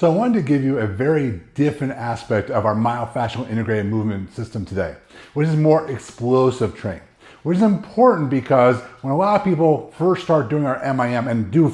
So I wanted to give you a very different aspect of our myofascial integrated movement system today, which is more explosive training, which is important because when a lot of people first start doing our MIM and do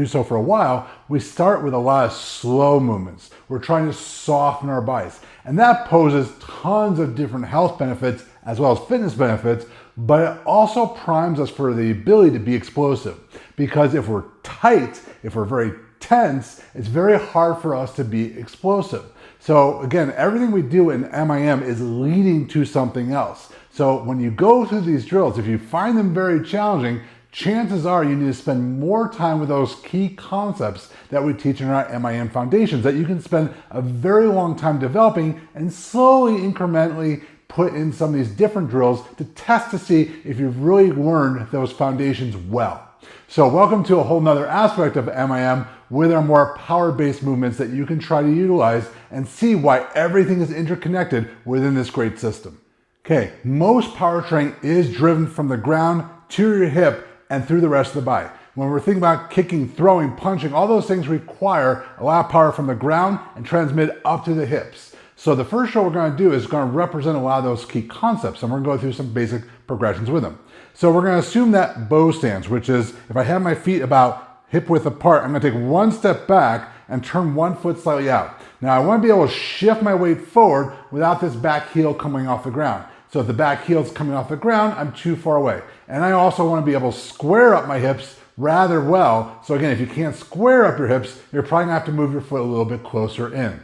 so for a while, we start with a lot of slow movements. We're trying to soften our bodies, and that poses tons of different health benefits as well as fitness benefits, but it also primes us for the ability to be explosive, because if we're tight, if we're very tense, it's very hard for us to be explosive. So again, everything we do in MIM is leading to something else. So when you go through these drills, if you find them very challenging, chances are you need to spend more time with those key concepts that we teach in our MIM foundations that you can spend a very long time developing and slowly, incrementally put in some of these different drills to test to see if you've really learned those foundations well. So welcome to a whole nother aspect of MIM with our more power-based movements that you can try to utilize and see why everything is interconnected within this great system. Okay, most power training is driven from the ground to your hip and through the rest of the body. When we're thinking about kicking, throwing, punching, all those things require a lot of power from the ground and transmit up to the hips. So the first show we're going to do is going to represent a lot of those key concepts, and we're going to go through some basic progressions with them. So we're going to assume that bow stance, which is if I have my feet about hip width apart, I'm going to take one step back and turn one foot slightly out. Now I want to be able to shift my weight forward without this back heel coming off the ground. So if the back heel is coming off the ground, I'm too far away. And I also want to be able to square up my hips rather well. So again, if you can't square up your hips, you're probably going to have to move your foot a little bit closer in.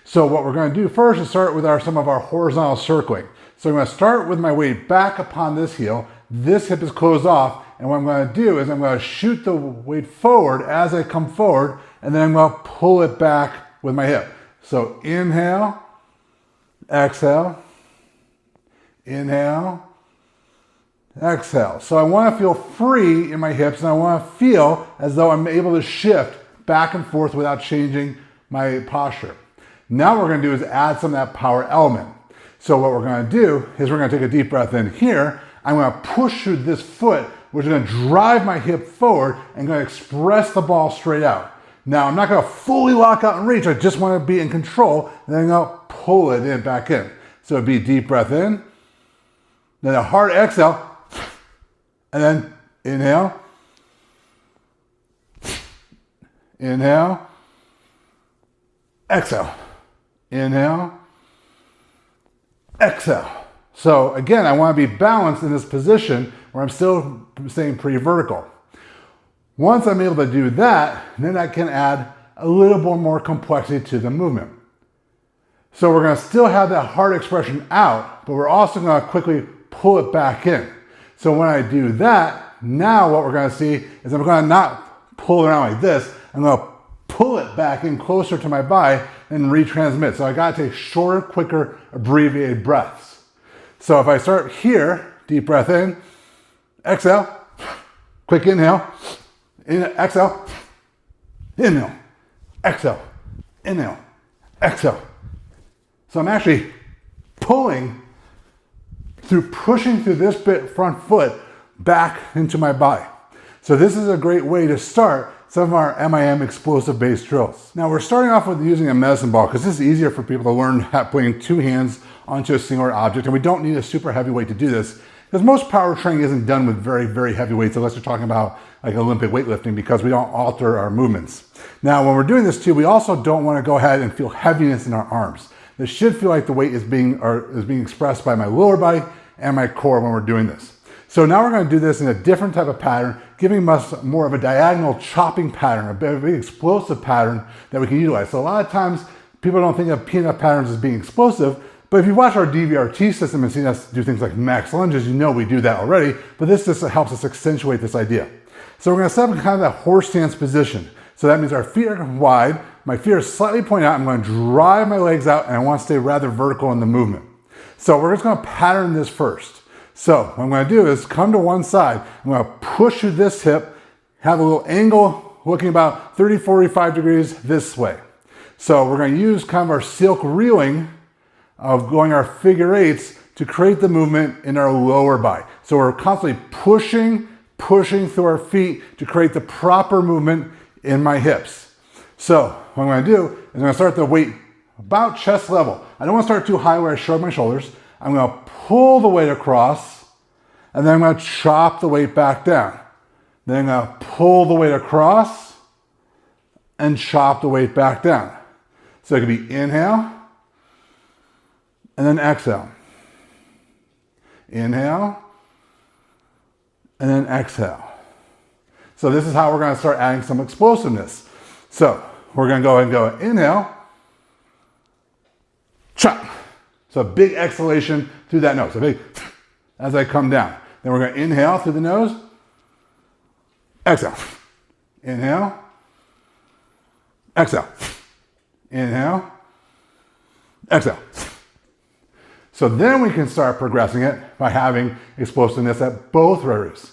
So what we're going to do first is start with some of our horizontal circling. So I'm going to start with my weight back upon this heel. This hip is closed off, and what I'm going to do is I'm going to shoot the weight forward as I come forward, and then I'm going to pull it back with my hip. So inhale, exhale, inhale, exhale. So I want to feel free in my hips, and I want to feel as though I'm able to shift back and forth without changing my posture. Now what we're going to do is add some of that power element. So what we're going to do is we're going to take a deep breath in here. I'm going to push through this foot, which is going to drive my hip forward and going to express the ball straight out. Now I'm not going to fully lock out and reach. I just want to be in control, and then I'm going to pull it in back in. So it'd be deep breath in, then a hard exhale, and then inhale, inhale, exhale, inhale, exhale. So again, I want to be balanced in this position where I'm still staying pretty vertical. Once I'm able to do that, then I can add a little bit more complexity to the movement. So we're going to still have that hard expression out, but we're also going to quickly pull it back in. So when I do that, now what we're going to see is I'm going to not pull it around like this. I'm going to pull it back in closer to my body and retransmit. So I got to take shorter, quicker, abbreviated breaths. So if I start here, deep breath in, exhale, quick inhale, exhale, inhale, exhale, inhale, exhale. So I'm actually pulling through, pushing through this front foot back into my body. So this is a great way to start some of our MIM explosive based drills. Now we're starting off with using a medicine ball because this is easier for people to learn putting two hands onto a singular object, and we don't need a super heavy weight to do this because most power training isn't done with very, very heavy weights unless you're talking about like Olympic weightlifting, because we don't alter our movements. Now when we're doing this too, we also don't want to go ahead and feel heaviness in our arms. This should feel like the weight is being expressed by my lower body and my core when we're doing this. So now we're going to do this in a different type of pattern, giving us more of a diagonal chopping pattern, a very explosive pattern that we can utilize. So a lot of times people don't think of PNF patterns as being explosive, but if you watch our DVRT system and seen us do things like max lunges, you know we do that already, but this just helps us accentuate this idea. So we're going to set up kind of that horse stance position. So that means our feet are wide, my feet are slightly pointed out, I'm going to drive my legs out, and I want to stay rather vertical in the movement. So we're just going to pattern this first. So what I'm going to do is come to one side. I'm going to push through this hip, have a little angle looking about 30, 45 degrees this way. So we're going to use kind of our silk reeling of going our figure eights to create the movement in our lower body. So we're constantly pushing through our feet to create the proper movement in my hips. So what I'm going to do is I'm going to start the weight about chest level. I don't want to start too high where I shrug my shoulders. I'm going to pull the weight across, and then I'm going to chop the weight back down. Then I'm going to pull the weight across and chop the weight back down. So it could be inhale and then exhale. Inhale and then exhale. So this is how we're going to start adding some explosiveness. So we're going to go ahead and go inhale, chop. So a big exhalation through that nose. So big as I come down. Then we're going to inhale through the nose, exhale. Inhale, exhale. Inhale, exhale. So then we can start progressing it by having explosiveness at both rotors.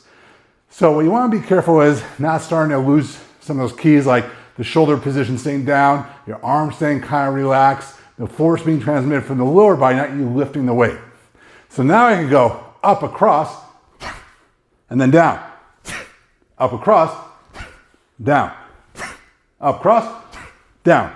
So what you want to be careful is not starting to lose some of those keys, like the shoulder position staying down, your arms staying kind of relaxed, the force being transmitted from the lower body, not you lifting the weight. So now I can go up across and then down. Up across, down. Up across, down.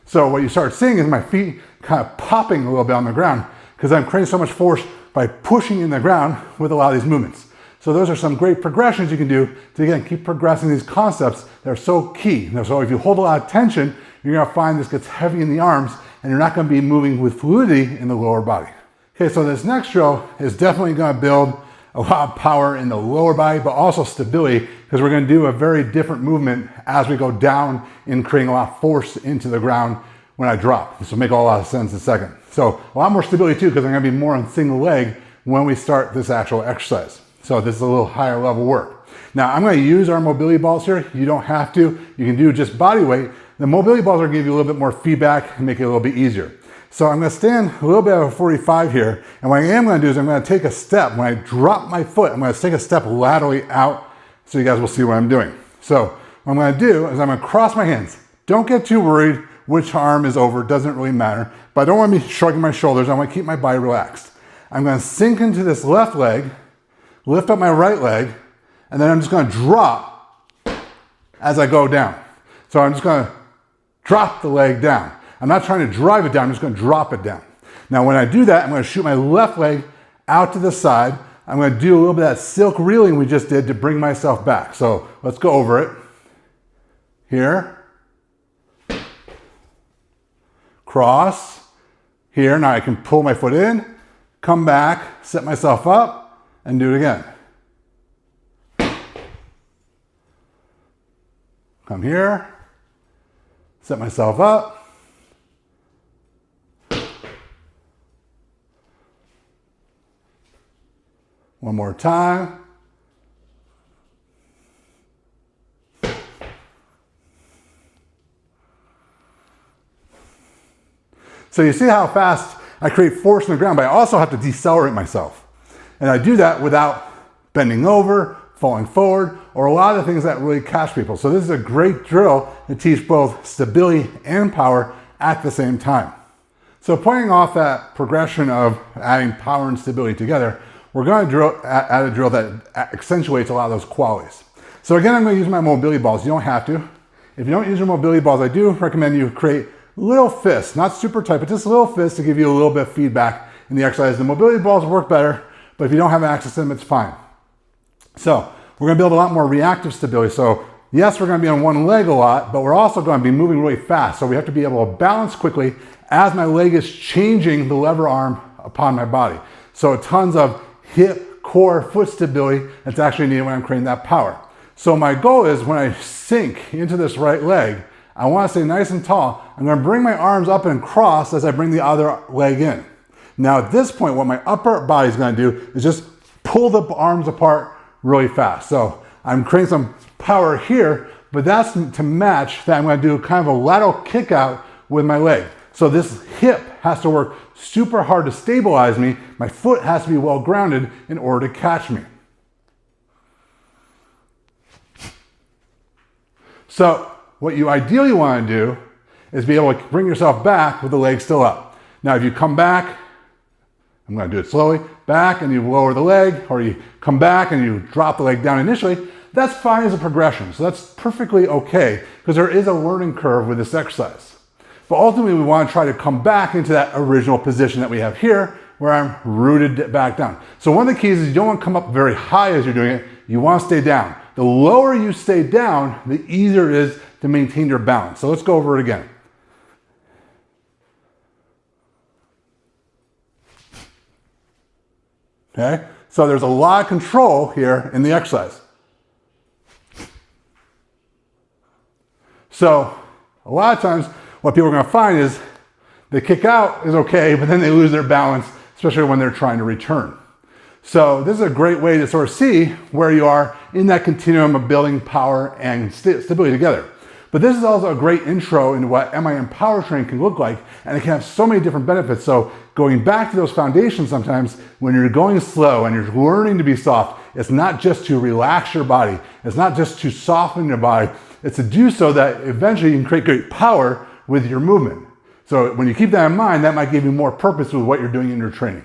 So what you start seeing is my feet kind of popping a little bit on the ground because I'm creating so much force by pushing in the ground with a lot of these movements. So those are some great progressions you can do to, again, keep progressing these concepts that are so key. So if you hold a lot of tension, you're going to find this gets heavy in the arms and you're not going to be moving with fluidity in the lower body. Okay, so this next drill is definitely going to build a lot of power in the lower body, but also stability, because we're going to do a very different movement as we go down in creating a lot of force into the ground when I drop. This will make a lot of sense in a second. So a lot more stability too, because I'm going to be more on single leg when we start this actual exercise. So this is a little higher level work. Now I'm going to use our mobility balls here. You don't have to. You can do just body weight. The mobility balls are going to give you a little bit more feedback and make it a little bit easier. So I'm going to stand a little bit of a 45 here. And what I am going to do is I'm going to take a step. When I drop my foot, I'm going to take a step laterally out so you guys will see what I'm doing. So what I'm going to do is I'm going to cross my hands. Don't get too worried which arm is over. It doesn't really matter. But I don't want to be shrugging my shoulders. I want to keep my body relaxed. I'm going to sink into this left leg, lift up my right leg, and then I'm just going to drop as I go down. So I'm just going to drop the leg down. I'm not trying to drive it down, I'm just going to drop it down. Now when I do that, I'm going to shoot my left leg out to the side. I'm going to do a little bit of that silk reeling we just did to bring myself back. So let's go over it. Here. Cross. Here. Now I can pull my foot in, come back, set myself up, and do it again. Come here, set myself up. One more time. So you see how fast I create force in the ground, but I also have to decelerate myself. And I do that without bending over, falling forward, or a lot of the things that really catch people. So this is a great drill to teach both stability and power at the same time. So pointing off that progression of adding power and stability together, we're going to add a drill that accentuates a lot of those qualities. So again, I'm going to use my mobility balls. You don't have to. If you don't use your mobility balls, I do recommend you create little fists, not super tight, but just little fists to give you a little bit of feedback in the exercise. The mobility balls work better, but if you don't have access to them, it's fine. So we're going to build a lot more reactive stability. So yes, we're going to be on one leg a lot, but we're also going to be moving really fast. So we have to be able to balance quickly as my leg is changing the lever arm upon my body. So tons of hip, core, foot stability that's actually needed when I'm creating that power. So my goal is when I sink into this right leg, I want to stay nice and tall. I'm going to bring my arms up and cross as I bring the other leg in. Now at this point, what my upper body is going to do is just pull the arms apart really fast. So I'm creating some power here, but that's to match that I'm going to do kind of a lateral kick out with my leg. So this hip has to work super hard to stabilize me. My foot has to be well grounded in order to catch me. So what you ideally want to do is be able to bring yourself back with the leg still up. Now if you come back, I'm gonna do it slowly. Back and you lower the leg, or you come back and you drop the leg down initially. That's fine as a progression. So that's perfectly okay because there is a learning curve with this exercise. But ultimately we want to try to come back into that original position that we have here where I'm rooted back down. So one of the keys is you don't want to come up very high as you're doing it. You want to stay down. The lower you stay down, the easier it is to maintain your balance. So let's go over it again. Okay, so there's a lot of control here in the exercise. So a lot of times what people are going to find is the kick out is okay, but then they lose their balance, especially when they're trying to return. So this is a great way to sort of see where you are in that continuum of building power and stability together. But this is also a great intro into what MIM power training can look like, and it can have so many different benefits. So going back to those foundations sometimes, when you're going slow and you're learning to be soft, it's not just to relax your body. It's not just to soften your body. It's to do so that eventually you can create great power with your movement. So when you keep that in mind, that might give you more purpose with what you're doing in your training.